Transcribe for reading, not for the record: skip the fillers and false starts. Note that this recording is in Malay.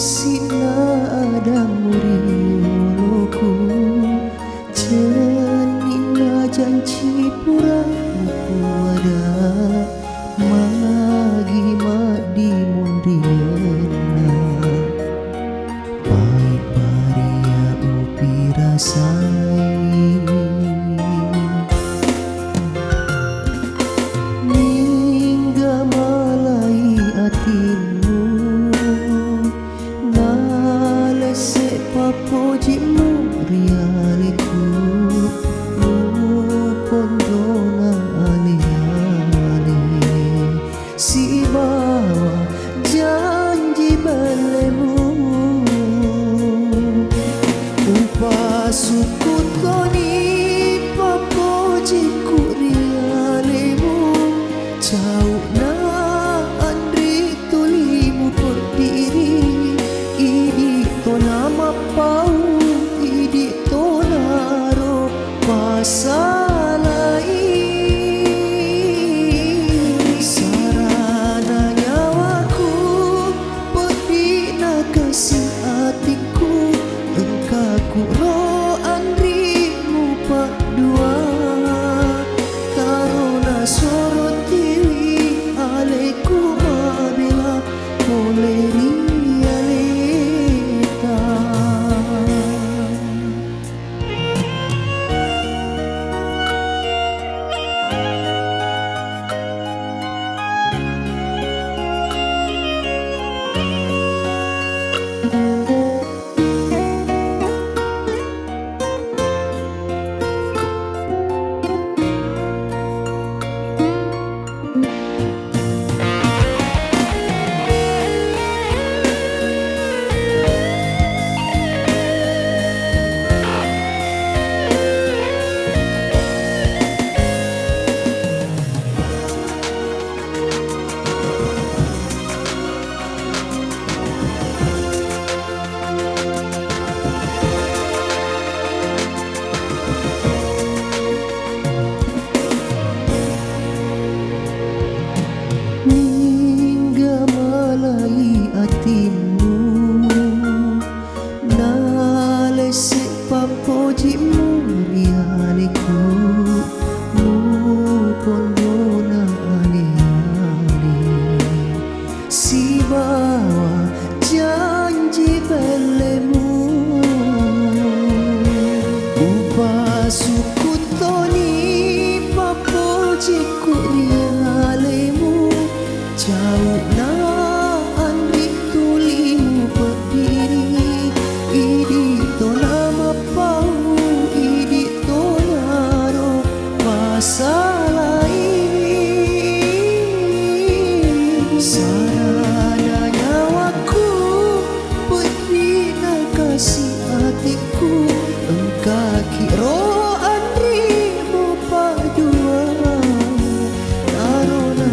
Kasihna ada murioloku Cenina janji pura-pura ada Magi madi mundiena Pahit baria upi rasai Ningga malai hatimu Papojimu rialeku Pondona ale-ale Si bawa janji belemu Upasuku toni papojiku rialemu Jauh na andri tulimu berdiri Idi to nama pau idi to naro pasalai sarana nyawaku pedina kasih hatiku engkaku ro andrimu pak dua taruna sorot tiwi aleku mabila poleri hatimu nalesek papojimu rialeku pondona ale-ale si bawa janji belemu upasuku toni papojiku rialemu jauh na sarana nyawaku pedina kasih hatiku engkaki ro andrimu padua narona